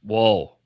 Whoa.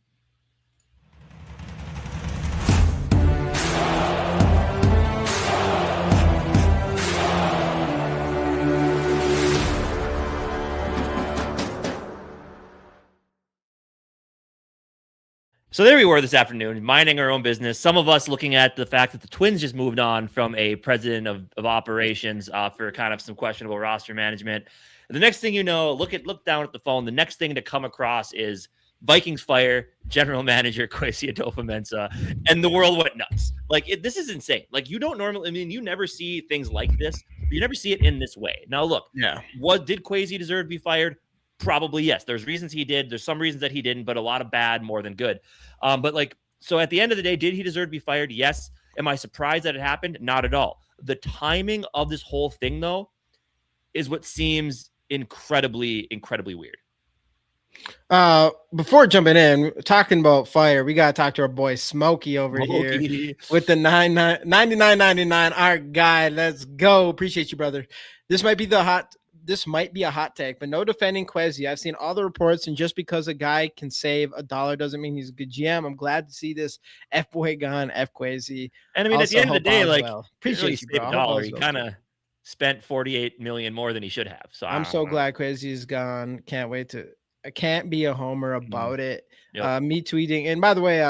So there we were this afternoon, minding our own business. Some of us looking at the fact that the Twins just moved on from a president of operations for kind of some questionable roster management. And the next thing you know, look down at the phone. The next thing to come across is Vikings fire general manager Kwesi Adofo-Mensah, and the world went nuts. Like this is insane. Like you don't normally. I mean, you never see things like this. You never see it in this way. Now look, did Kwesi deserve to be fired? Probably yes. There's reasons he did. There's some reasons that he didn't, but a lot of bad more than good. But like, so at the end of the day, did he deserve to be fired? Yes. Am I surprised that it happened? Not at all. The timing of this whole thing, though, is what seems incredibly, incredibly weird. Before jumping in, talking about fire, we gotta talk to our boy Smokey over here with the 99.99. Our guy, let's go. Appreciate you, brother. This might be a hot take, but no defending Kwesi. I've seen all the reports, and just because a guy can save $1 doesn't mean he's a good GM. I'm glad to see this F boy gone, F Kwesi. And I mean, also, at the end of the day, like, appreciate you, bro. $1. He kind of spent $48 million more than he should have. So I'm so glad Kwesi is gone. I can't be a homer about it. Yep. Me tweeting, and by the way,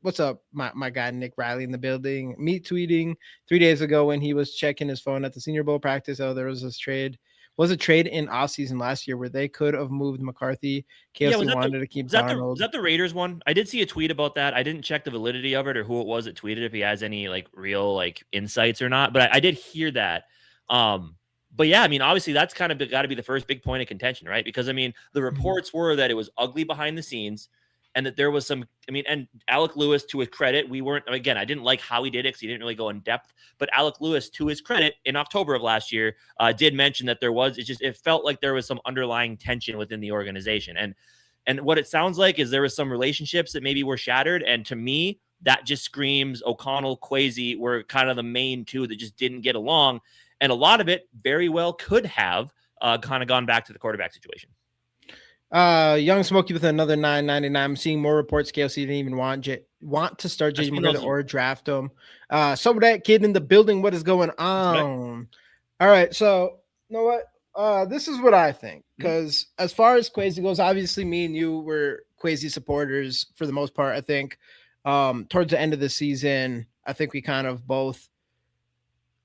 what's up, my guy Nick Riley in the building? Me tweeting 3 days ago when he was checking his phone at the Senior Bowl practice. Oh, there was this trade. Was a trade in offseason last year where they could have moved McCarthy. KFC wanted to keep Darnold. Was that the Raiders one? I did see a tweet about that. I didn't check the validity of it or who it was that tweeted, if he has any like real like insights or not. But I did hear that. But yeah, I mean, obviously that's kind of got to be the first big point of contention, right? Because I mean, the reports were that it was ugly behind the scenes and that there was some, I mean, and Alec Lewis, to his credit, again, I didn't like how he did it because he didn't really go in depth, but Alec Lewis, to his credit, in October of last year, did mention that it felt like there was some underlying tension within the organization. And what it sounds like is there was some relationships that maybe were shattered. And to me, that just screams O'Connell, Kwesi were kind of the main two that just didn't get along. And a lot of it very well could have kind of gone back to the quarterback situation. Young Smokey with another $9.99. I'm seeing more reports. KLC didn't even want to start JJ McCarthy or draft him. So that kid in the building, what is going on? Right. All right. So you know what? This is what I think. Because as far as Kwesi goes, obviously me and you were Kwesi supporters for the most part. I think towards the end of the season, I think we kind of both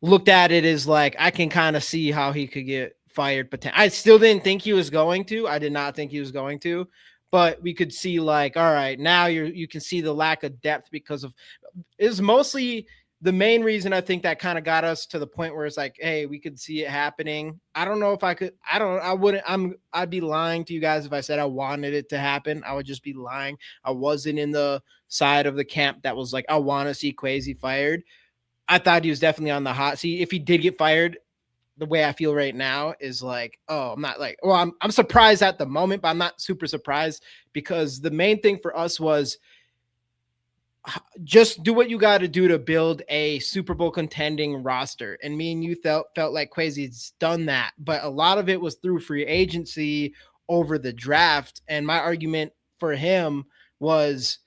looked at it as like, I can kind of see how he could get fired. But I still didn't think he was going to. I did not think he was going to. But we could see like, all right, now you can see the lack of depth because of is mostly the main reason I think that kind of got us to the point where it's like, hey, we could see it happening. I don't know if I could. I'd be lying to you guys if I said I wanted it to happen. I would just be lying. I wasn't in the side of the camp that was like, I want to see Kwesi fired. I thought he was definitely on the hot seat. If he did get fired, the way I feel right now is like, oh, I'm not like, well, I'm surprised at the moment, but I'm not super surprised because the main thing for us was just do what you got to do to build a Super Bowl contending roster. And me and you felt like Kwesi's done that, but a lot of it was through free agency over the draft. And my argument for him was,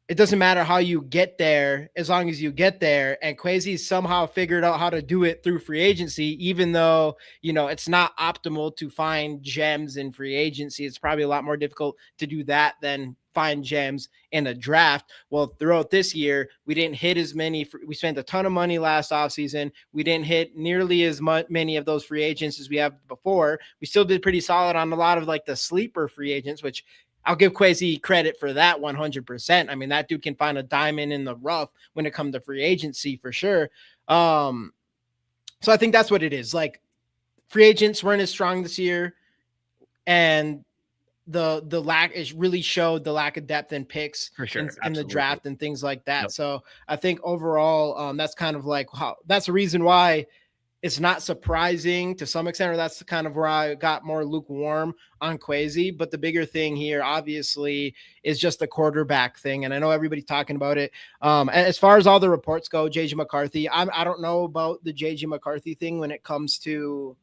it doesn't matter how you get there as long as you get there. And Kwesi somehow figured out how to do it through free agency, even though, you know, it's not optimal to find gems in free agency. It's probably a lot more difficult to do that than find gems in a draft. Well, throughout this year, we didn't hit as many. We spent a ton of money last offseason. We didn't hit nearly as many of those free agents as we have before. We still did pretty solid on a lot of like the sleeper free agents, which I'll give Kwesi credit for that 100%. I mean, that dude can find a diamond in the rough when it comes to free agency for sure. So I think that's what it is. Like, free agents weren't as strong this year, and the lack is really showed the lack of depth in picks for sure in the draft and things like that. Yep. So I think overall, that's kind of like that's the reason why it's not surprising to some extent, or that's kind of where I got more lukewarm on Kwesi. But the bigger thing here, obviously, is just the quarterback thing. And I know everybody's talking about it. As far as all the reports go, JJ McCarthy, I don't know about the JJ McCarthy thing when it comes to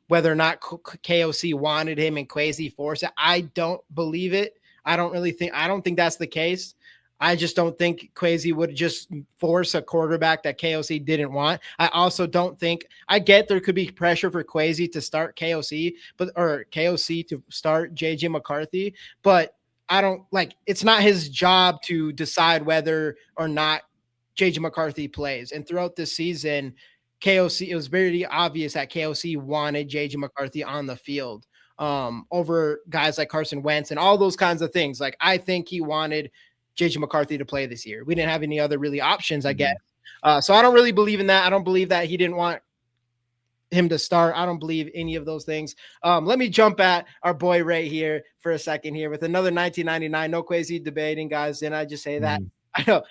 whether or not KOC wanted him and Kwesi forced it. I don't believe it. I don't think that's the case. I just don't think Kwesi would just force a quarterback that KOC didn't want. I also don't think, I get there could be pressure for Kwesi to start KOC, or KOC to start JJ McCarthy, but I don't it's not his job to decide whether or not JJ McCarthy plays. And throughout this season, KOC, it was very obvious that KOC wanted JJ McCarthy on the field over guys like Carson Wentz and all those kinds of things. Like, I think he wanted JJ McCarthy to play this year. We didn't have any other really options, I guess. So I don't really believe in that. I don't believe that he didn't want him to start. I don't believe any of those things. Let me jump at our boy right here for a second here with another 1999. No Kwesi debating, guys. Didn't I just say that? I know.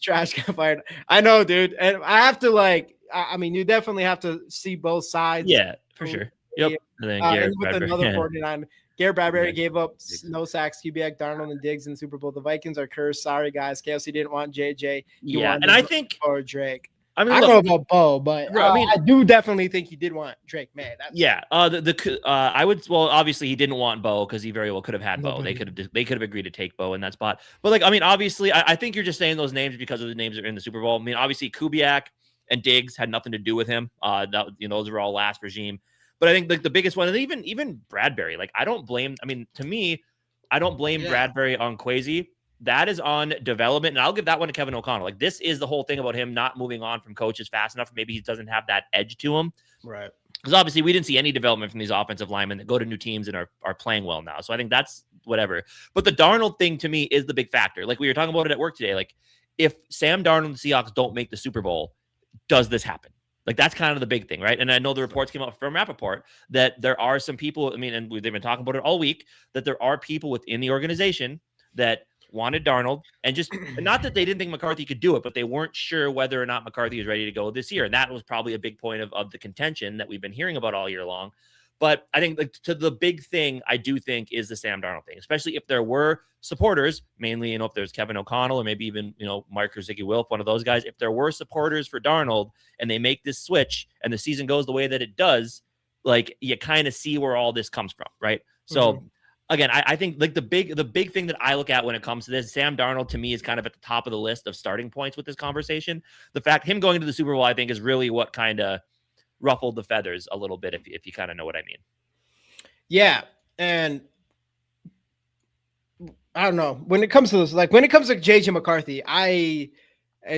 Trash got fired. I know, dude. And I have to I mean, you definitely have to see both sides. Yeah, for sure. Yep. And then with another 49. Garrett Bradbury gave up no sacks, Kubiak, Darnold, and Diggs in the Super Bowl. The Vikings are cursed. Sorry, guys. KFC didn't want JJ. And I think or Drake. I mean, I don't know about Bo, but I do definitely think he did want Drake. Man, I would. Well, obviously he didn't want Bo because he very well could have had Bo. They could have agreed to take Bo in that spot. But I mean, obviously, I think you're just saying those names because of the names that are in the Super Bowl. I mean, obviously Kubiak and Diggs had nothing to do with him. Those were all last regime. But I think the biggest one, and even Bradbury, I don't blame. I mean, to me, I don't blame Bradbury on Kwesi. That is on development, and I'll give that one to Kevin O'Connell. This is the whole thing about him not moving on from coaches fast enough. Maybe he doesn't have that edge to him, right? Because obviously we didn't see any development from these offensive linemen that go to new teams and are playing well now. So I think that's whatever. But the Darnold thing to me is the big factor. We were talking about it at work today. If Sam Darnold and the Seahawks don't make the Super Bowl, does this happen? That's kind of the big thing, right? And I know the reports came out from Rappaport that there are some people, I mean, and they've been talking about it all week, that there are people within the organization that wanted Darnold, and just not that they didn't think McCarthy could do it, but they weren't sure whether or not McCarthy is ready to go this year. And that was probably a big point of the contention that we've been hearing about all year long. But I think to the big thing, I do think is the Sam Darnold thing, especially if there were supporters, mainly, if there's Kevin O'Connell or maybe even, Mark or Ziggy Wilf, one of those guys, if there were supporters for Darnold and they make this switch and the season goes the way that it does, you kind of see where all this comes from, right? So again, I think the big thing that I look at when it comes to this, Sam Darnold to me is kind of at the top of the list of starting points with this conversation. The fact him going to the Super Bowl, I think, is really what kind of ruffled the feathers a little bit, if you kind of know what I mean. Yeah. And I don't know, when it comes to this, when it comes to JJ McCarthy, I'm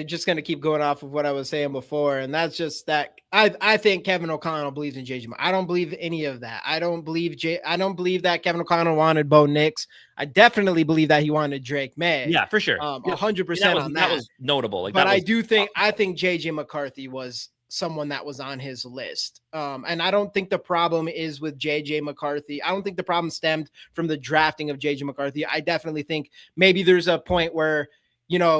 just going to keep going off of what I was saying before. And that's just that I think Kevin O'Connell believes in JJ. I don't believe any of that. I don't believe that Kevin O'Connell wanted Bo Nix. I definitely believe that he wanted Drake May. Yeah, for sure. 100% on that. That was notable. But I think JJ McCarthy was someone that was on his list. And I don't think the problem is with JJ McCarthy. I don't think the problem stemmed from the drafting of JJ McCarthy. I definitely think maybe there's a point where,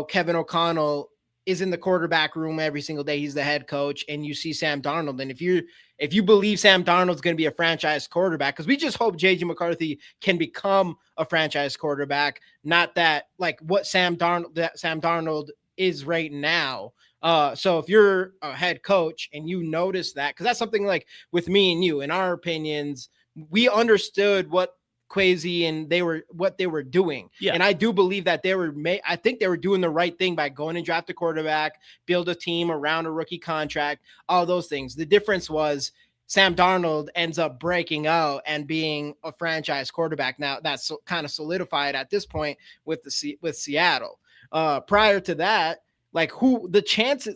Kevin O'Connell is in the quarterback room every single day. He's the head coach, and you see Sam Darnold. And if you believe Sam Darnold's going to be a franchise quarterback, because we just hope JJ McCarthy can become a franchise quarterback, not that what Sam Darnold is right now. So if you're a head coach and you notice that, because that's something with me and you, in our opinions, we understood what Kwesi and what they were doing. Yeah. And I do believe that I think they were doing the right thing by going and draft a quarterback, build a team around a rookie contract, all those things. The difference was Sam Darnold ends up breaking out and being a franchise quarterback. Now that's kind of solidified at this point with Seattle. Prior to that, who the chances,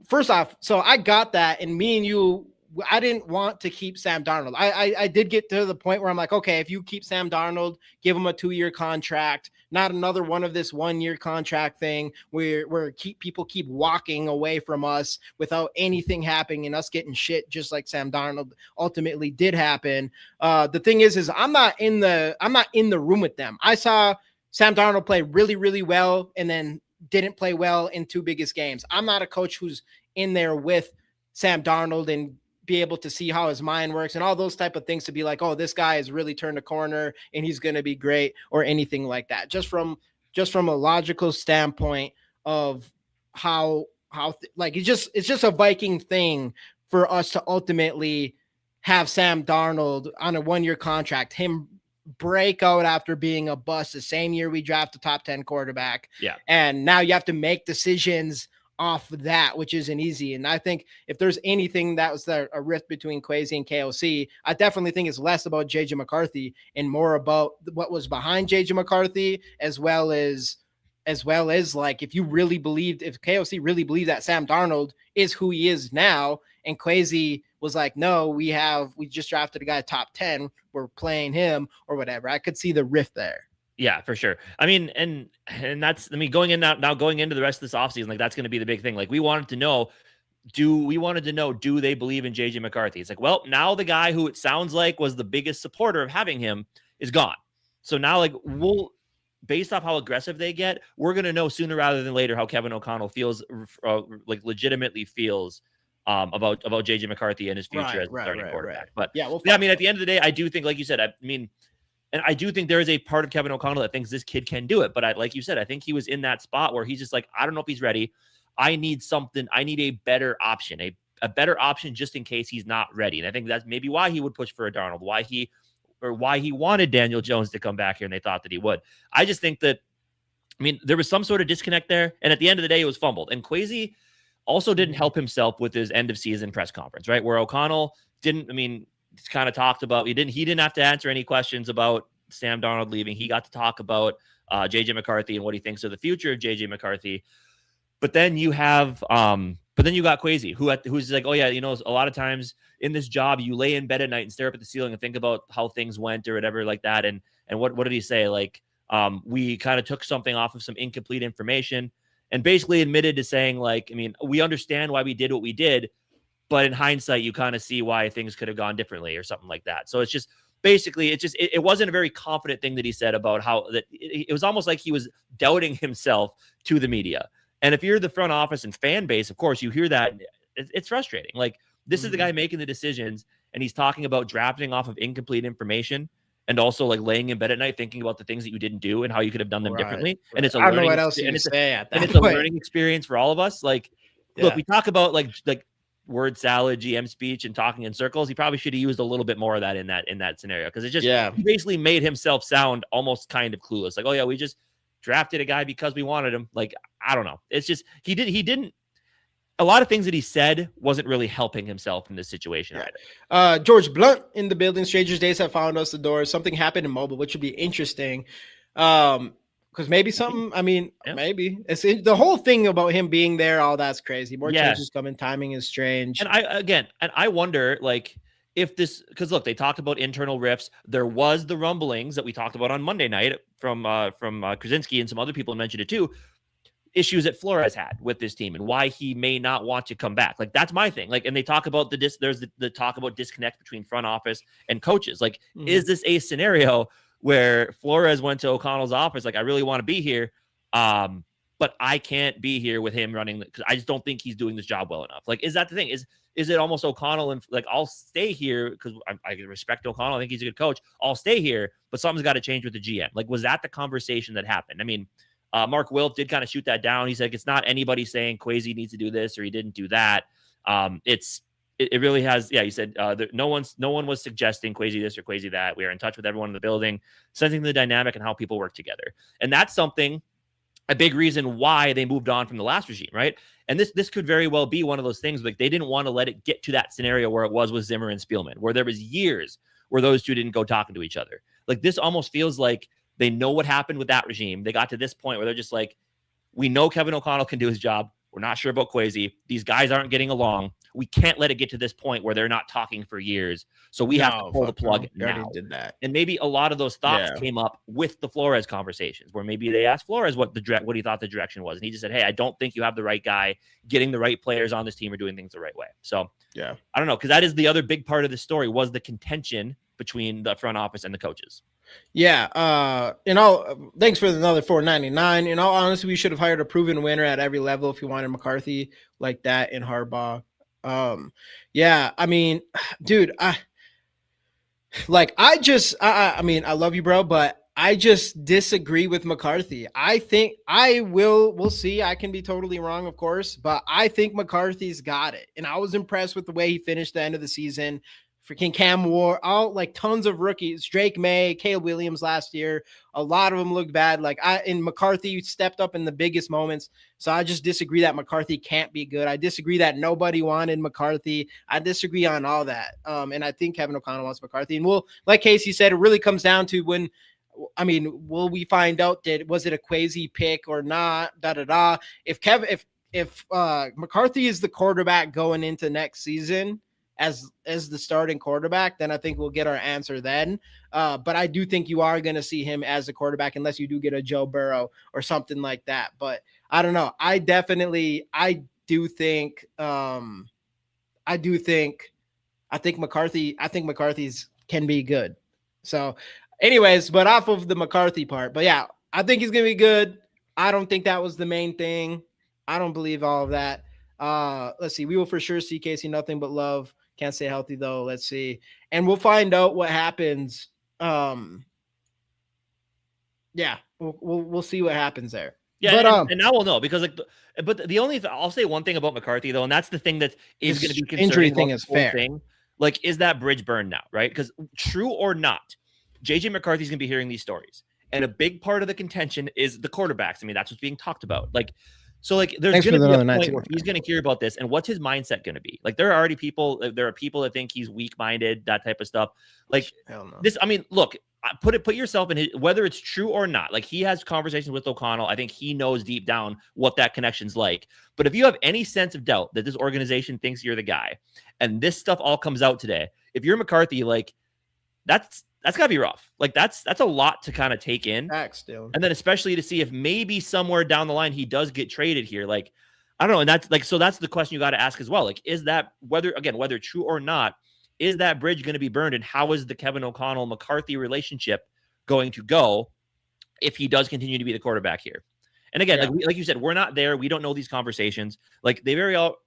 first off, so I got that, and me and you, I didn't want to keep Sam Darnold. I did get to the point where I'm okay, if you keep Sam Darnold, give him a 2-year contract, not another one of this 1-year contract thing where people keep walking away from us without anything happening and us getting shit, just like Sam Darnold ultimately did happen. The thing is I'm not in the room with them. I saw Sam Darnold play really, really well and then didn't play well in 2 biggest games. I'm not a coach who's in there with Sam Darnold and be able to see how his mind works and all those type of things to be oh, this guy has really turned a corner and he's going to be great or anything like that. Just from a logical standpoint of how it's just a Viking thing for us to ultimately have Sam Darnold on a 1-year contract, him break out after being a bust the same year we draft a top 10 quarterback. Yeah. And now you have to make decisions off of that, which isn't easy. And I think if there's anything that was a rift between Kwesi and KOC, I definitely think it's less about JJ McCarthy and more about what was behind JJ McCarthy, as well as like, if KOC really believed that Sam Darnold is who he is now, and Kwesi was like, no, we just drafted a guy top 10, we're playing him or whatever, I could see the rift there. Yeah, for sure. I mean, and that's, going in now going into the rest of this offseason, like that's going to be the big thing. Like we wanted to know, do they believe in JJ McCarthy? It's like, well, now the guy who it sounds like was the biggest supporter of having him is gone. So now, like, based off how aggressive they get, we're going to know sooner rather than later how Kevin O'Connell feels, like legitimately feels about JJ McCarthy and his future as a starting quarterback. But yeah, I mean, at the end of the day, I do think, like you said, and I do think there is a part of Kevin O'Connell that thinks this kid can do it. But like you said, I think he was in that spot where he's just like, I don't know if he's ready. I need something. I need a better option, a better option just in case he's not ready. And I think that's maybe why he would push for a Darnold, why he wanted Daniel Jones to come back here, and they thought that he would. I just think that, there was some sort of disconnect there. And at the end of the day, it was fumbled. And Kwesi also didn't help himself with his end of season press conference, right? Where O'Connell didn't, kind of talked about, he didn't have to answer any questions about Sam Darnold leaving. He got to talk about JJ McCarthy and what he thinks of the future of JJ McCarthy. But then you have, you got Kwesi, who's like, oh yeah, a lot of times in this job, you lay in bed at night and stare up at the ceiling and think about how things went or whatever like that. And what did he say? Like, we kind of took something off of some incomplete information and basically admitted to saying, like, we understand why we did what we did, but in hindsight, you kind of see why things could have gone differently or something like that. So it's just, basically, it wasn't a very confident thing that he said about how that it was almost like he was doubting himself to the media. And if you're the front office and fan base, of course, you hear that. It's frustrating. Like, this is the guy making the decisions, and he's talking about drafting off of incomplete information and also like laying in bed at night thinking about the things that you didn't do and how you could have done them differently. And it's a learning, it's a learning experience for all of us. Like, look, we talk about like word salad, GM speech, and talking in circles. He probably should have used a little bit more of that in that scenario, because it just he basically made himself sound almost kind of clueless. Like, oh yeah, we just drafted a guy because we wanted him. Like, I don't know. It's just he didn't. A lot of things that he said wasn't really helping himself in this situation. Right. George Blunt in the building. Strangers Days have found us the door. Something happened in mobile, which would be interesting. Because maybe something, maybe it's the whole thing about him being there. All that's crazy. More changes coming. Timing is strange. And I wonder, like, if this, because look, they talked about internal rifts. There was the rumblings that we talked about on Monday night from Krasinski, and some other people mentioned it too. Issues that Flores had with this team and why he may not want to come back. Like, that's my thing. Like, and they talk about there's the talk about disconnect between front office and coaches. Like, is this a scenario where Flores went to O'Connell's office, like, I really want to be here, but I can't be here with him running, because I just don't think he's doing this job well enough. Like, is that the thing? Is it almost O'Connell and like, I'll stay here because I respect O'Connell. I think he's a good coach. I'll stay here, but something's got to change with the GM. Like, was that the conversation that happened? Mark Wilf did kind of shoot that down. He's like, it's not anybody saying Kwesi needs to do this or he didn't do that. It really has. Yeah, he said no one was suggesting Kwesi this or Kwesi that. We are in touch with everyone in the building, sensing the dynamic and how people work together. And that's a big reason why they moved on from the last regime, right? And this could very well be one of those things. Like, they didn't want to let it get to that scenario where it was with Zimmer and Spielman, where there was years where those two didn't go talking to each other. Like, this almost feels like they know what happened with that regime. They got to this point where they're just like, we know Kevin O'Connell can do his job. We're not sure about Kwesi. These guys aren't getting along. We can't let it get to this point where they're not talking for years. So we have to pull the plug now. Did that. And maybe a lot of those thoughts came up with the Flores conversations, where maybe they asked Flores what he thought the direction was. And he just said, hey, I don't think you have the right guy getting the right players on this team or doing things the right way. So I don't know. Because that is the other big part of the story, was the contention between the front office and the coaches. Yeah. Thanks for another $4.99. In all honesty, we should have hired a proven winner at every level if you wanted McCarthy like that in Harbaugh. Dude, I love you, bro, but I just disagree with McCarthy. I think we'll see. I can be totally wrong, of course, but I think McCarthy's got it. And I was impressed with the way he finished the end of the season. freaking Cam Ward, all like tons of rookies, Drake May, Caleb Williams last year. A lot of them looked bad. Like McCarthy stepped up in the biggest moments. So I just disagree that McCarthy can't be good. I disagree that nobody wanted McCarthy. I disagree on all that. And I think Kevin O'Connell wants McCarthy. And like Casey said, it really comes down to will we find out was it a Kwesi pick or not? If McCarthy is the quarterback going into next season as the starting quarterback, then I think we'll get our answer then. But I do think you are going to see him as a quarterback unless you do get a Joe Burrow or something like that. But I don't know. I think McCarthy's can be good. So anyways, but off of the McCarthy part, but yeah, I think he's going to be good. I don't think that was the main thing. I don't believe all of that. Let's see. We will for sure see Casey nothing but love. Can't stay healthy though. Let's see. And we'll find out what happens. Yeah, we'll see what happens there. Yeah, but, and now we'll know because but the only I'll say one thing about McCarthy though, and that's the thing that is going to be concerning. Injury thing is fair. Like, is that bridge burned now, right? Because true or not, JJ McCarthy's going to be hearing these stories, and a big part of the contention is the quarterbacks. I mean, that's what's being talked about. Like, so like, there's going to be a point where he's going to hear about this, and what's his mindset going to be? Like, there are people that think he's weak-minded, that type of stuff. Like this. I mean, look. Put yourself in whether it's true or not. Like, he has conversations with O'Connell. I think he knows deep down what that connection's like. But if you have any sense of doubt that this organization thinks you're the guy, and this stuff all comes out today, if you're McCarthy, like that's gotta be rough. Like that's a lot to kind of take in. And then especially to see if maybe somewhere down the line he does get traded here. Like, I don't know. And that's like, so that's the question you got to ask as well. Like, is that whether true or not, is that bridge going to be burned? And how is the Kevin O'Connell McCarthy relationship going to go if he does continue to be the quarterback here? And again, like you said, we're not there. We don't know these conversations. Like they very well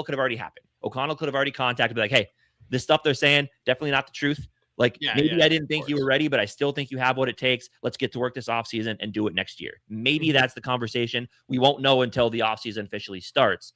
could have already happened. O'Connell could have already contacted, be like, hey, this stuff they're saying, definitely not the truth. Like maybe I didn't think you were ready, but I still think you have what it takes. Let's get to work this offseason and do it next year. Maybe that's the conversation. We won't know until the offseason officially starts.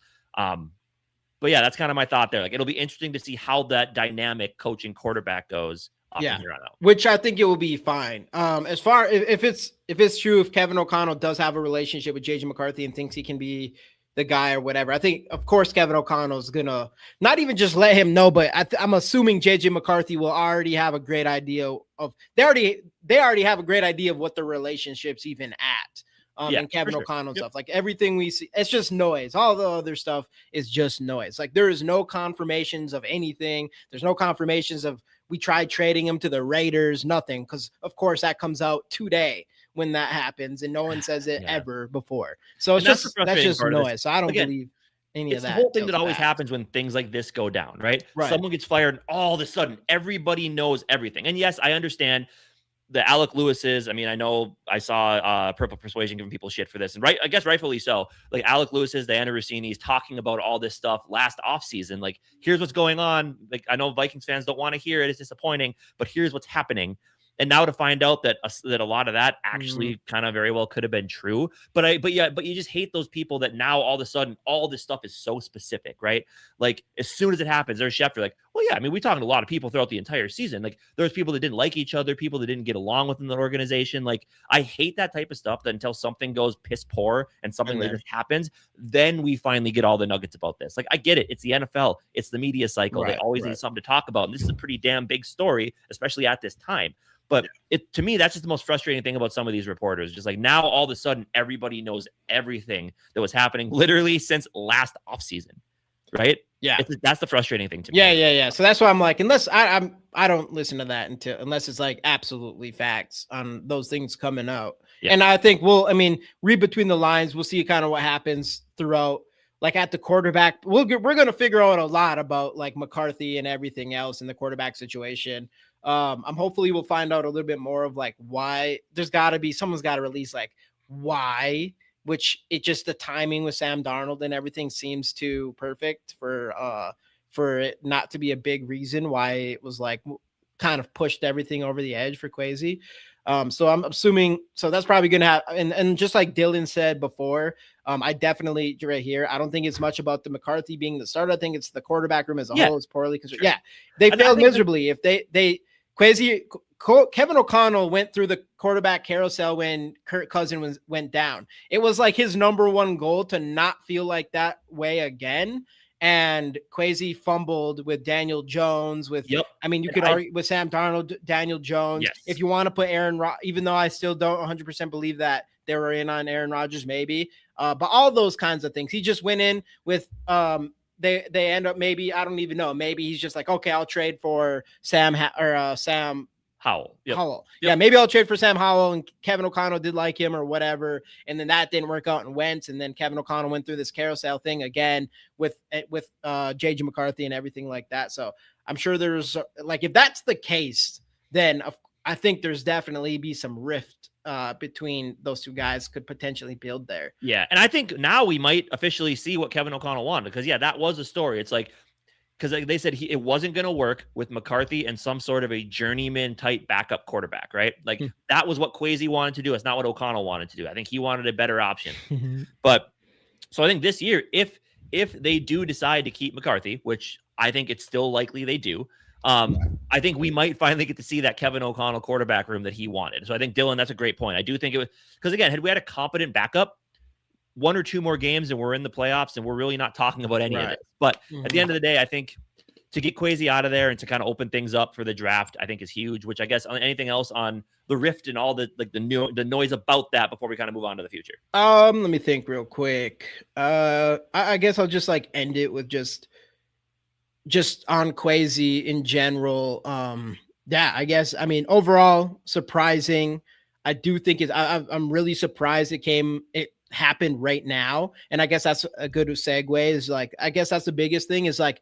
But yeah, that's kind of my thought there. Like, it'll be interesting to see how that dynamic coaching quarterback goes. Here on out. Which I think it will be fine. As far if it's true, if Kevin O'Connell does have a relationship with JJ McCarthy and thinks he can be the guy or whatever, I think of course Kevin O'Connell is gonna not even just let him know, but I'm assuming JJ McCarthy will already have a great idea of they already have a great idea of what the relationship's even at. And Kevin O'Connell stuff, like everything we see, it's just noise. All the other stuff is just noise. Like there is no confirmations of anything. There's no confirmations of we tried trading him to the Raiders, nothing. Because of course that comes out today when that happens, and no one says it ever before. So it's that's just noise. So I don't believe any of that. It's the whole thing that always happens when things like this go down, right? Someone gets fired, and all of a sudden everybody knows everything. And yes, I understand. The Alec Lewis's, I mean, I know I saw Purple Persuasion giving people shit for this, and I guess rightfully so. Like Alec Lewis's, Diana Rossini's talking about all this stuff last offseason. Like, here's what's going on. Like, I know Vikings fans don't want to hear it. It's disappointing, but here's what's happening. And now to find out that a lot of that actually kind of very well could have been true. But you just hate those people that now all of a sudden all this stuff is so specific, right? Like as soon as it happens, there's Schefter like, well, yeah, I mean, we talked to a lot of people throughout the entire season. Like there's people that didn't like each other, people that didn't get along within the organization. Like I hate that type of stuff. That until something goes piss poor and something like this happens, then we finally get all the nuggets about this. Like I get it. It's the NFL. It's the media cycle. They always need something to talk about. And this is a pretty damn big story, especially at this time. But to me, that's just the most frustrating thing about some of these reporters. Just like now, all of a sudden, everybody knows everything that was happening literally since last offseason, right? Yeah, that's the frustrating thing to me. Yeah. So that's why I'm like, unless I don't listen to that unless it's like absolutely facts on those things coming out. Yeah. And I think read between the lines. We'll see kind of what happens throughout. Like at the quarterback, we're going to figure out a lot about like McCarthy and everything else in the quarterback situation. I'm hopefully we'll find out a little bit more of like why someone's got to release like why, which it just the timing with Sam Darnold and everything seems too perfect for it not to be a big reason why it was like kind of pushed everything over the edge for Kwesi. So I'm assuming, so that's probably going to happen. And just like Dylan said before, I definitely right here. I don't think it's much about the McCarthy being the starter. I think it's the quarterback room as a whole is poorly because they failed miserably. If Kevin O'Connell went through the quarterback carousel when Kirk Cousins went down. It was like his number one goal to not feel like that way again. And Kwesi fumbled with Daniel Jones. I mean, you could argue with Sam Darnold, Daniel Jones. Yes. If you want to put even though I still don't 100% believe that they were in on Aaron Rodgers, maybe. But all those kinds of things. He just went in with they end up maybe, I don't even know. Maybe he's just like, okay, I'll trade for Sam Howell. Howell. Yeah, maybe I'll trade for Sam Howell, and Kevin O'Connell did like him or whatever. And then that didn't work out and went. And then Kevin O'Connell went through this carousel thing again with JJ McCarthy and everything like that. So I'm sure there's like, if that's the case, then I think there's definitely be some rift between those two guys could potentially build there. Yeah. And I think now we might officially see what Kevin O'Connell wanted, because that was a story. It's like, because they said it wasn't going to work with McCarthy and some sort of a journeyman type backup quarterback, right? Like that was what Kwesi wanted to do. It's not what O'Connell wanted to do. I think he wanted a better option. But so I think this year, if they do decide to keep McCarthy, which I think it's still likely they do, I think we might finally get to see that Kevin O'Connell quarterback room that he wanted. So I think, Dylan, that's a great point. I do think it was, because again, had we had a competent backup, 1 or 2 more games and we're in the playoffs and we're really not talking about any of it. But at the end of the day, I think to get Kwesi out of there and to kind of open things up for the draft, I think is huge, which I guess on anything else on the rift and all the noise about that before we kind of move on to the future. Let me think real quick. I guess I'll just like end it with just on Kwesi in general. I guess, I mean, overall surprising. I do think I'm really surprised it happened right now. And I guess that's a good segue is like, I guess that's the biggest thing is like,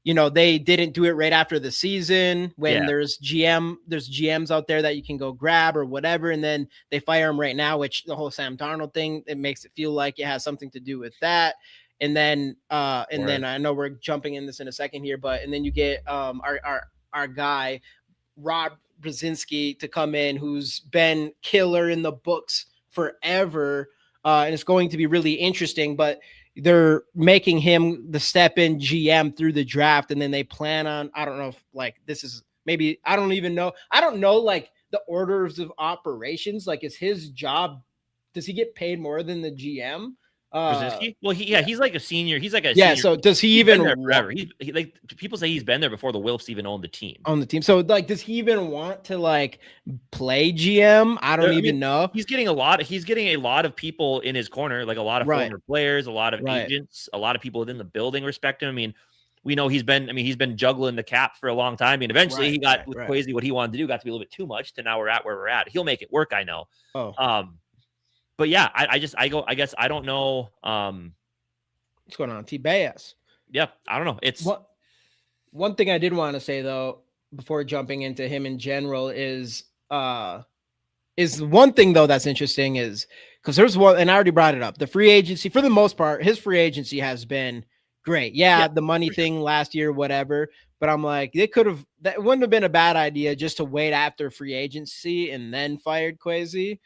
they didn't do it right after the season when there's GMs out there that you can go grab or whatever. And then they fire him right now, which the whole Sam Darnold thing, it makes it feel like it has something to do with that. And then, then I know we're jumping in this in a second here, and then you get our guy, Rob Brzezinski, to come in, who's been killer in the books forever. And it's going to be really interesting, but they're making him the step-in GM through the draft, and then they plan on, I don't know if like this is maybe, I don't even know. I don't know like the orders of operations. Like, is his job, does he get paid more than the GM? Well, he's like a senior. He's like a senior. So does he even forever? He like people say he's been there before the Wilfs even owned the team. So like, does he even want to like play GM? I don't even know. He's getting a lot of people in his corner, like a lot of former players, a lot of agents, a lot of people within the building respect him. I mean, we know he's been juggling the cap for a long time. I mean, eventually he got with Kwesi what he wanted to do, got to be a little bit too much. To now we're at where we're at. He'll make it work, I know. But yeah, I guess I don't know. What's going on, T-Bass? Yeah, I don't know. It's one thing I did want to say though, before jumping into him in general is one thing though that's interesting is because there's one, and I already brought it up. The free agency, for the most part, his free agency has been great. Yeah, the money thing last year, whatever. But I'm like, that wouldn't have been a bad idea just to wait after free agency and then fired Kwesi.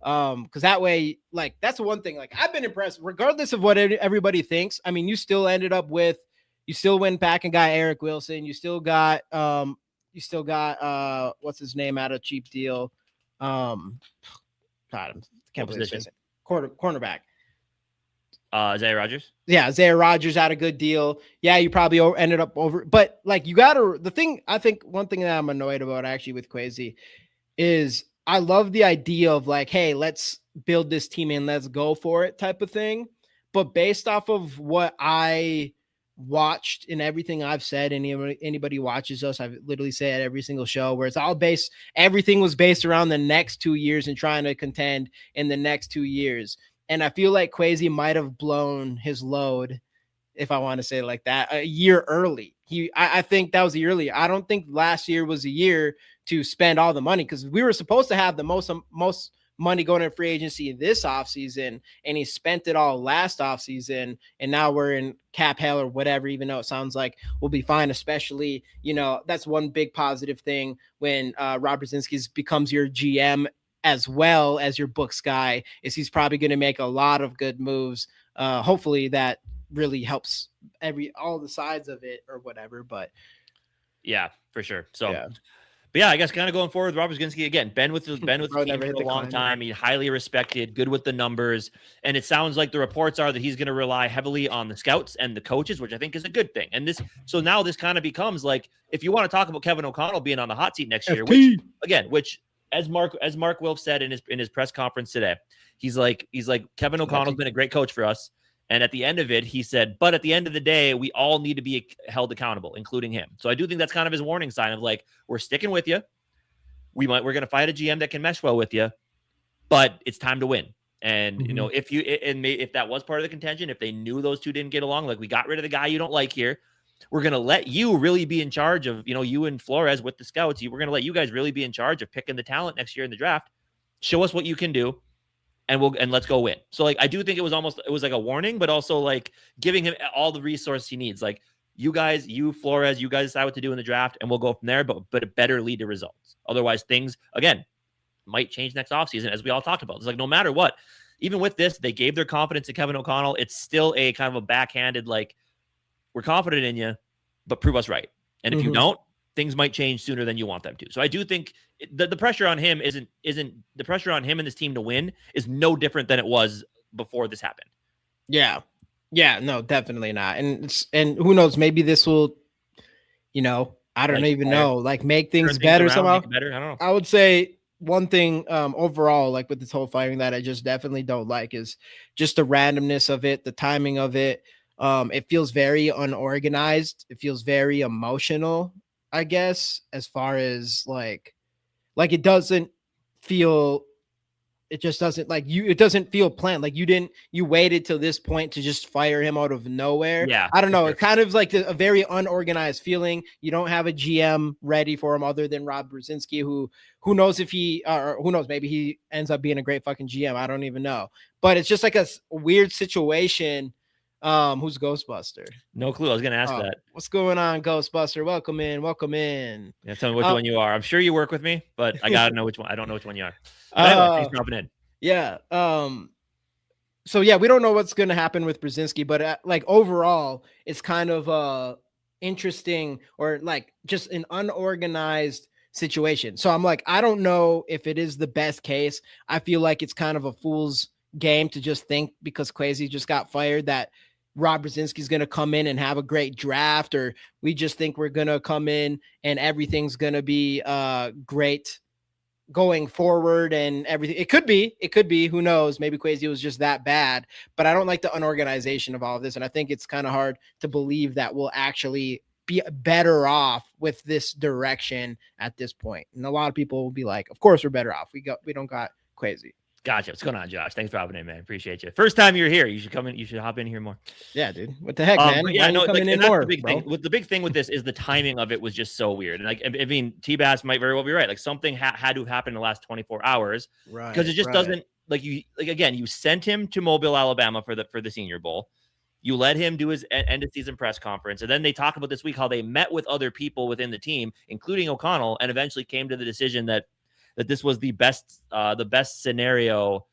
Because that way, like, that's one thing. Like, I've been impressed, regardless of what everybody thinks. I mean, you still went back and got Eric Wilson. You still got what's his name out of cheap deal. God, I can't believe this. Cornerback. Isaiah Rodgers. Yeah, Isaiah Rodgers had a good deal. Yeah, you probably ended up over, but like one thing that I'm annoyed about actually with Kwesi is I love the idea of like, hey, let's build this team and let's go for it type of thing. But based off of what I watched and everything I've said, anybody watches us, I've literally said every single show where it's all everything was based around the next 2 years and trying to contend in the next 2 years. And I feel like Kwesi might have blown his load, if I want to say it like that, a year early. I think that was a year early. I don't think last year was a year to spend all the money because we were supposed to have the most money going to free agency this offseason, and he spent it all last offseason, and now we're in cap hell or whatever, even though it sounds like we'll be fine, especially, that's one big positive thing when Rob Brzezinski becomes your GM as well as your books guy, is he's probably going to make a lot of good moves. Hopefully that really helps all the sides of it or whatever, but yeah, for sure. So yeah. But yeah, I guess kind of going forward, Robert Brzezinski again, been with the team for a long time. He's highly respected, good with the numbers, and it sounds like the reports are that he's going to rely heavily on the scouts and the coaches, which I think is a good thing. And so now this kind of becomes like, if you want to talk about Kevin O'Connell being on the hot seat next year, which as Mark Wilf said in his press conference today, he's like Kevin O'Connell's been a great coach for us. And at the end of it, he said, but at the end of the day, we all need to be held accountable, including him. So I do think that's kind of his warning sign of like, we're sticking with you. We're going to fight a GM that can mesh well with you, but it's time to win. And, if that was part of the contention, if they knew those two didn't get along, like we got rid of the guy you don't like here, we're going to let you really be in charge of, you and Flores with the scouts. We're going to let you guys really be in charge of picking the talent next year in the draft. Show us what you can do. And let's go win. So like, I do think it was like a warning, but also like giving him all the resources he needs. Like Flores, you guys decide what to do in the draft and we'll go from there, but it better lead to results. Otherwise things again might change next offseason, as we all talked about. It's like, no matter what, even with this, they gave their confidence to Kevin O'Connell. It's still a kind of a backhanded, like, we're confident in you, but prove us right. And if you don't, things might change sooner than you want them to. So I do think the pressure on him isn't the pressure on him and this team to win is no different than it was before this happened. Yeah. Yeah, no, definitely not. And who knows, maybe this will, I don't even know, like make things better somehow. Better. I don't know. I would say one thing overall, like with this whole firing, that I just definitely don't like is just the randomness of it, the timing of it. It feels very unorganized. It feels very emotional, I guess, as far as like it doesn't feel, it just doesn't it doesn't feel planned. Like you waited till this point to just fire him out of nowhere. Yeah. I don't know. Sure. It kind of like a very unorganized feeling. You don't have a GM ready for him other than Rob Brzezinski, who knows if he, or who knows, maybe he ends up being a great fucking GM. I don't even know, but it's just like a weird situation. Who's Ghostbuster? No clue. I was going to ask that. What's going on, Ghostbuster? Welcome in. Yeah, tell me which one you are. I'm sure you work with me, but I gotta know which one. I don't know which one you are. Anyway, thanks for dropping in. Yeah. So yeah, we don't know what's going to happen with Brzezinski, but like overall, it's kind of interesting, or like just an unorganized situation. So I'm like, I don't know if it is the best case. I feel like it's kind of a fool's game to just think because Kwesi just got fired that Rob Brzezinski is going to come in and have a great draft, or we just think we're going to come in and everything's going to be great going forward and everything. It could be, who knows, maybe Kwesi was just that bad, but I don't like the unorganization of all of this. And I think it's kind of hard to believe that we'll actually be better off with this direction at this point. And a lot of people will be like, of course we're better off. We don't got Kwesi. Gotcha. What's going on, Josh? Thanks for hopping in, man. Appreciate you. First time you're here. You should come in. You should hop in here more. Yeah, dude. What the heck, man? Yeah, no. Like, and more, the big thing. The big thing with this is the timing of it was just so weird. And like, I mean, T-Bass might very well be right. Like something had to happen in the last 24 hours, right? Because it just doesn't again. You sent him to Mobile, Alabama for the Senior Bowl. You let him do his end of season press conference, and then they talk about this week how they met with other people within the team, including O'Connell, and eventually came to the decision that this was the best scenario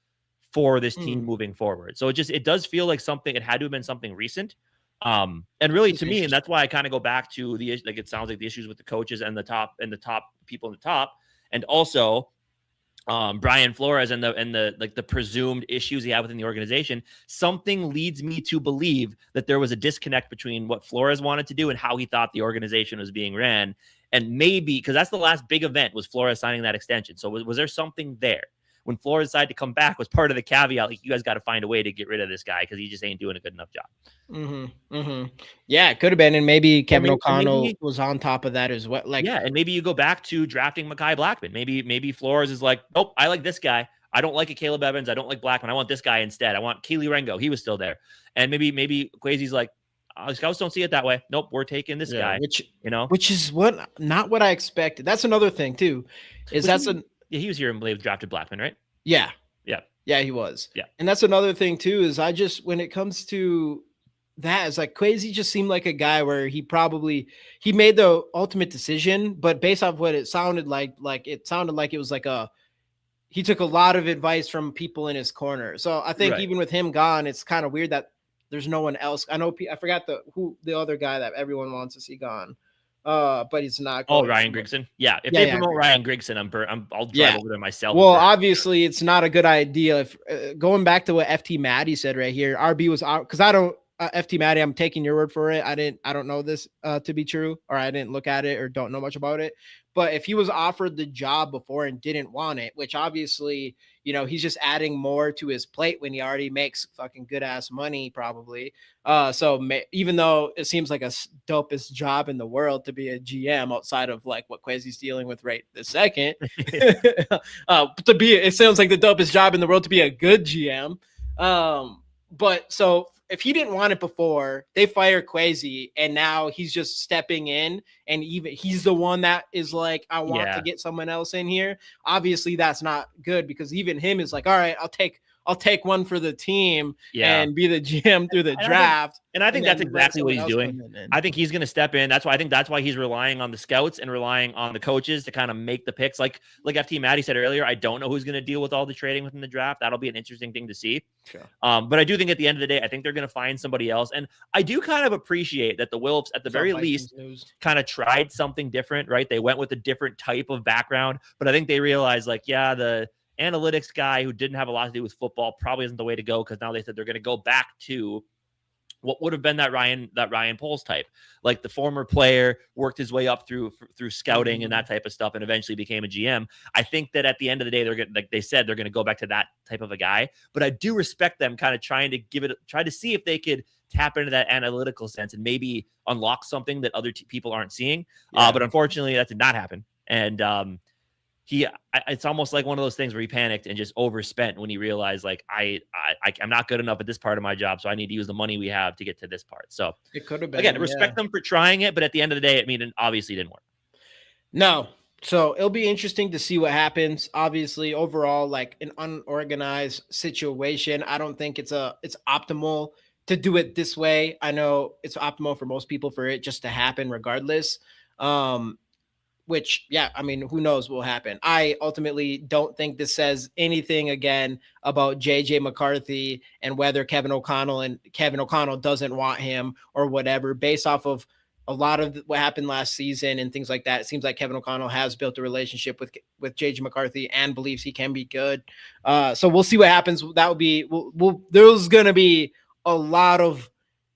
for this team moving forward. So it does feel like it had to have been something recent. And really to me, and that's why I kind of go back to it sounds like the issues with the coaches and the top people in the top. And also Brian Flores and the presumed issues he had within the organization. Something leads me to believe that there was a disconnect between what Flores wanted to do and how he thought the organization was being ran. And maybe, because that's the last big event, was Flores signing that extension. So was there something there? When Flores decided to come back, was part of the caveat, like, you guys got to find a way to get rid of this guy because he just ain't doing a good enough job. Yeah, it could have been. And maybe Kevin O'Connell was on top of that as well. And maybe you go back to drafting Mekhi Blackman. Maybe Flores is like, nope, I like this guy. I don't like a Caleb Evans. I don't like Blackman. I want this guy instead. I want Keely Rengo. He was still there. And maybe Kwesi's like, scouts don't see it that way. Nope, we're taking this guy. Which is not what I expected. That's another thing too. He was here and drafted Blackman, right? Yeah. Yeah. Yeah, he was. Yeah. And that's another thing too, is when it comes to that, it's like Kwesi just seemed like a guy where he made the ultimate decision, but based off what it sounded like it was like he took a lot of advice from people in his corner. So I think Right. even with him gone, it's kind of weird that there's no one else. I know I forgot the other guy that everyone wants to see gone. But he's not Oh, going Ryan somewhere. Grigson. Yeah. If they Yeah, promote Ryan Grigson, I'll drive yeah. over there myself. Well, obviously, it's not a good idea. If going back to what FT Maddie said right here, RB was out because I don't. FT Maddie, I'm taking your word for it. I don't know this to be true, or I didn't look at it, or don't know much about it. But if he was offered the job before and didn't want it, which obviously, he's just adding more to his plate when he already makes fucking good ass money, probably. Even though it seems like a dopest job in the world to be a GM outside of like what Kwesi's dealing with right this second, it sounds like the dopest job in the world to be a good GM. But so if he didn't want it before, they fire Kwesi, and now he's just stepping in, and even he's the one that is like, I want to get someone else in here. Obviously, that's not good because even him is like, all right, I'll take one for the team and be the GM through the draft. I think that's exactly what he's doing. I think he's going to step in. I think that's why he's relying on the scouts and relying on the coaches to kind of make the picks. Like FT Maddie said earlier, I don't know who's going to deal with all the trading within the draft. That'll be an interesting thing to see. Sure. But I do think at the end of the day, I think they're going to find somebody else. And I do kind of appreciate that the Wilfs, at the very least, kind of tried something different, right? They went with a different type of background, but I think they realized like, yeah, the analytics guy who didn't have a lot to do with football probably isn't the way to go, because now they said they're going to go back to what would have been that Ryan Poles type, like the former player worked his way up through scouting and that type of stuff, and eventually became a GM. I think that at the end of the day, they're going, like they said, they're going to go back to that type of a guy. But I do respect them kind of trying to see if they could tap into that analytical sense and maybe unlock something that other people aren't seeing. But unfortunately, that did not happen. And it's almost like one of those things where he panicked and just overspent when he realized like I'm not good enough at this part of my job, so I need to use the money we have to get to this part. So it could have been, again, respect them for trying it, but at the end of the day, it obviously didn't work. No. So it'll be interesting to see what happens. Obviously, overall, like an unorganized situation. I don't think it's optimal to do it this way. I know it's optimal for most people for it just to happen regardless. Which, yeah, I mean, who knows what will happen. I ultimately don't think this says anything again about JJ McCarthy and whether Kevin O'Connell doesn't want him or whatever, based off of a lot of what happened last season and things like that. It seems like Kevin O'Connell has built a relationship with JJ McCarthy and believes he can be good. So we'll see what happens. That would be, there's going to be a lot of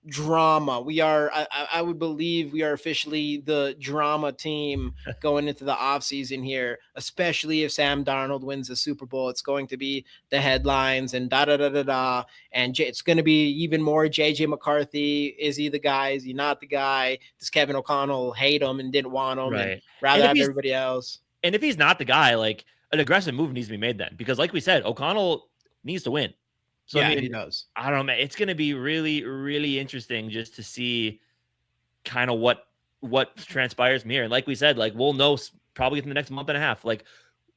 drama. I would believe we are officially the drama team going into the offseason here, especially if Sam Darnold wins the Super Bowl. It's going to be the headlines and and it's going to be even more JJ McCarthy. Is he the guy? Is he not the guy? Does Kevin O'Connell hate him and didn't want him and rather have everybody else? And if he's not the guy, like an aggressive move needs to be made then, because like we said, O'Connell needs to win. So yeah, I mean, he does. I don't know, man. It's going to be really, really interesting just to see kind of what transpires from here. And like we said, like we'll know probably in the next month and a half, like,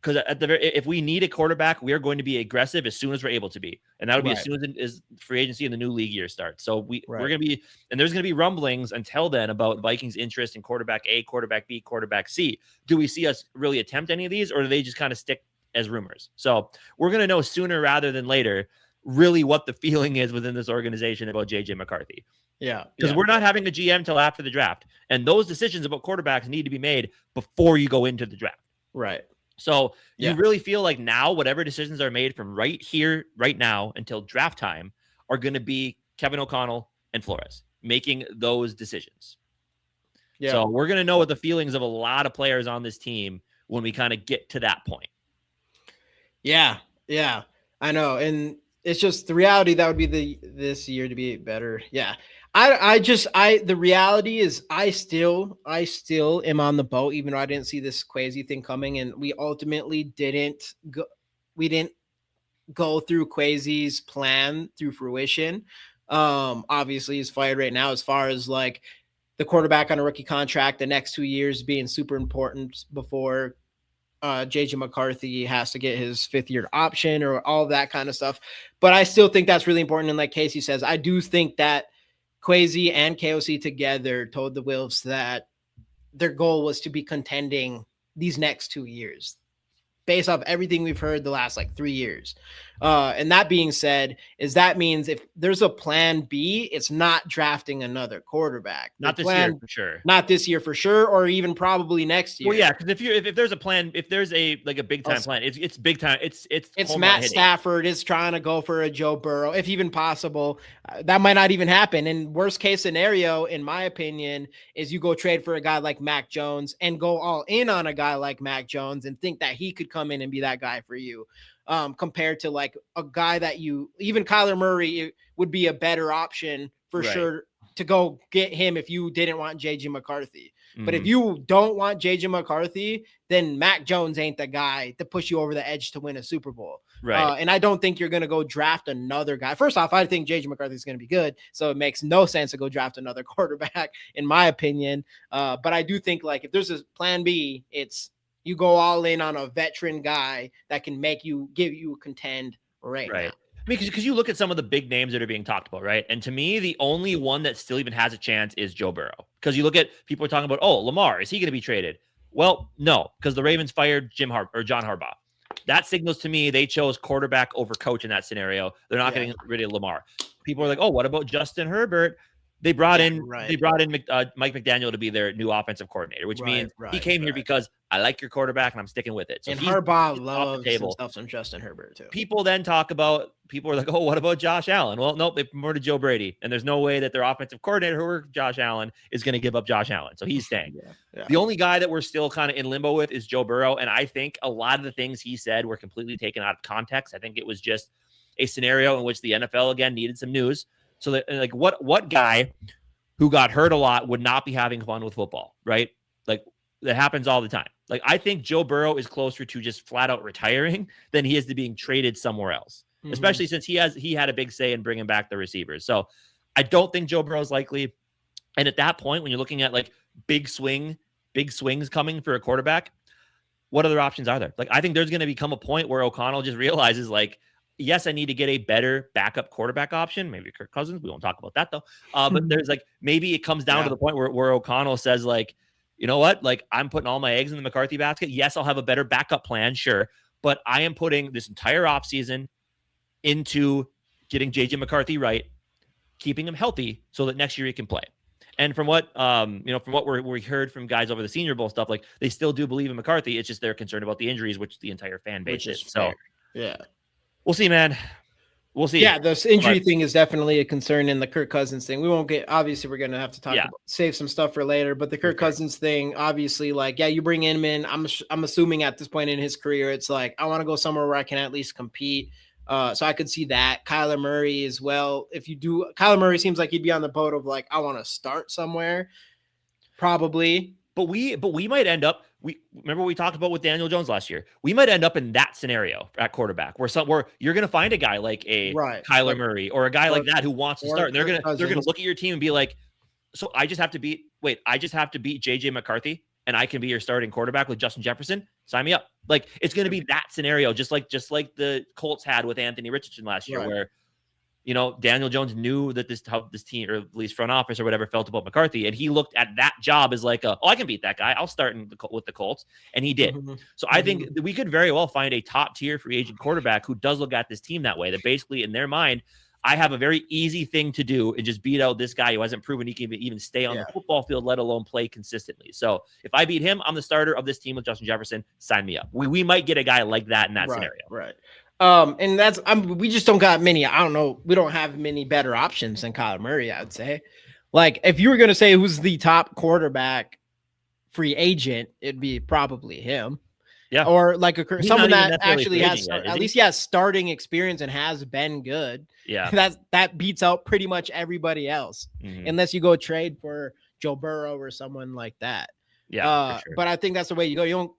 because if we need a quarterback, we are going to be aggressive as soon as we're able to be, and that'll be as soon as free agency and the new league year starts. So we're going to be, and there's going to be rumblings until then about Vikings' interest in quarterback A, quarterback B, quarterback C. Do we see us really attempt any of these, or do they just kind of stick as rumors? So we're going to know sooner rather than later really what the feeling is within this organization about JJ McCarthy. Yeah. Because we're not having a GM till after the draft. And those decisions about quarterbacks need to be made before you go into the draft. Right. So you really feel like now whatever decisions are made from right here, right now until draft time are going to be Kevin O'Connell and Flores making those decisions. Yeah. So we're going to know what the feelings of a lot of players on this team when we kind of get to that point. Yeah. Yeah. I know. And it's just the reality that would be this year to be better. Yeah. The reality is I still am on the boat, even though I didn't see this Kwesi thing coming. And we ultimately didn't go through Kwesi's plan through fruition. Obviously he's fired right now as far as like the quarterback on a rookie contract, the next 2 years being super important before JJ McCarthy has to get his 5th-year option or all of that kind of stuff. But I still think that's really important. And like Casey says, I do think that Kwesi and KOC together told the Wolves that their goal was to be contending these next 2 years based off everything we've heard the last 3 years. And that being said, that means if there's a plan B, it's not drafting another quarterback. Not this year for sure. Not this year for sure, or even probably next year. Well, yeah, because if there's a plan, if there's a big time plan, it's big time. It's Matt Stafford is trying to go for a Joe Burrow, if even possible. That might not even happen. And worst case scenario, in my opinion, is you go trade for a guy like Mac Jones and go all in on a guy like Mac Jones and think that he could come in and be that guy for you. Compared to a guy that even Kyler Murray would be a better option for sure to go get him if you didn't want JJ McCarthy. Mm-hmm. But if you don't want JJ McCarthy, then Mac Jones ain't the guy to push you over the edge to win a Super Bowl. Right. And I don't think you're going to go draft another guy. First off, I think JJ McCarthy is going to be good. So it makes no sense to go draft another quarterback, in my opinion. But I do think if there's a plan B, it's you go all in on a veteran guy that can give you a contend right now. I mean, because you look at some of the big names that are being talked about, right? And to me, the only one that still even has a chance is Joe Burrow. Because you look at people are talking about, Lamar, is he going to be traded? Well, no, because the Ravens fired John Harbaugh. That signals to me they chose quarterback over coach in that scenario. They're not getting rid of Lamar. People are like, what about Justin Herbert? They brought in Mike McDaniel to be their new offensive coordinator, which means he came here because I like your quarterback and I'm sticking with it. So and Harbaugh loves himself some Justin Herbert too. People are like, what about Josh Allen? Well, nope, they promoted Joe Brady, and there's no way that their offensive coordinator, who worked Josh Allen, is going to give up Josh Allen. So he's staying. The only guy that we're still kind of in limbo with is Joe Burrow, and I think a lot of the things he said were completely taken out of context. I think it was just a scenario in which the NFL again needed some news. So that what guy who got hurt a lot would not be having fun with football, right? That happens all the time. I think Joe Burrow is closer to just flat out retiring than he is to being traded somewhere else, especially since he had a big say in bringing back the receivers. So I don't think Joe Burrow is likely. And at that point, when you're looking at big swings coming for a quarterback, what other options are there? I think there's going to become a point where O'Connell just realizes yes, I need to get a better backup quarterback option. Maybe Kirk Cousins. We won't talk about that though. But there's maybe it comes down to the point where O'Connell says you know what? I'm putting all my eggs in the McCarthy basket. Yes, I'll have a better backup plan. Sure. But I am putting this entire offseason into getting JJ McCarthy right, keeping him healthy so that next year he can play. And from what, from what we heard from guys over the Senior Bowl stuff, they still do believe in McCarthy. It's just they're concerned about the injuries, which the entire fan base is. So yeah. We'll see, man. We'll see. Yeah, this injury thing is definitely a concern in the Kirk Cousins thing. We won't obviously we're going to have to talk about, save some stuff for later, but the Kirk Cousins thing, obviously, you bring him in. I'm assuming at this point in his career, it's I want to go somewhere where I can at least compete. So I could see that. Kyler Murray as well. Kyler Murray seems like he'd be on the boat of I want to start somewhere, probably. But we might end up. Remember what we talked about with Daniel Jones last year. We might end up in that scenario at quarterback, where you're going to find a guy like Kyler Murray or a guy like that who wants to start. And they're going to look at your team and be like, so I just have to beat JJ McCarthy and I can be your starting quarterback with Justin Jefferson. Sign me up. It's going to be that scenario, just like the Colts had with Anthony Richardson last year, where Daniel Jones knew that how this team, or at least front office or whatever, felt about McCarthy. And he looked at that job as I can beat that guy. I'll start with the Colts. And he did. So I think that we could very well find a top tier free agent quarterback who does look at this team that way, that basically in their mind, I have a very easy thing to do and just beat out this guy who hasn't proven he can even stay on the football field, let alone play consistently. So if I beat him, I'm the starter of this team with Justin Jefferson. Sign me up. We might get a guy like that in that scenario. Right. And that's we just don't got many. I don't know. We don't have many better options than Kyler Murray, I'd say. If you were going to say who's the top quarterback free agent, it'd be probably him. Yeah. Or someone that actually has at least he has starting experience and has been good. Yeah. That beats out pretty much everybody else, unless you go trade for Joe Burrow or someone like that. Yeah. For sure. But I think that's the way you go. You don't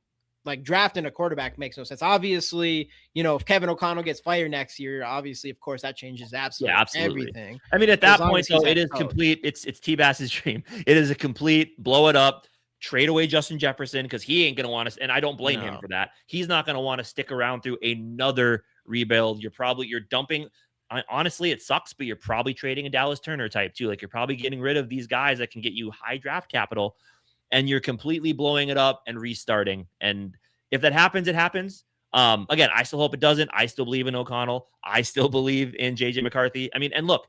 drafting a quarterback makes no sense. Obviously, if Kevin O'Connell gets fired next year, obviously, of course, that changes absolutely everything. I mean, at that point, though, it is complete. It's T-Bass's dream. It is a complete blow it up, trade away Justin Jefferson because he ain't going to want to, and I don't blame him No. for that. He's not going to want to stick around through another rebuild. You're dumping. Honestly, it sucks, but you're probably trading a Dallas Turner type too. Like, you're probably getting rid of these guys that can get you high draft capital, and you're completely blowing it up and restarting. And if that happens, it happens. Again, I still hope it doesn't. I still believe in O'Connell. I still believe in JJ McCarthy. I mean, and look,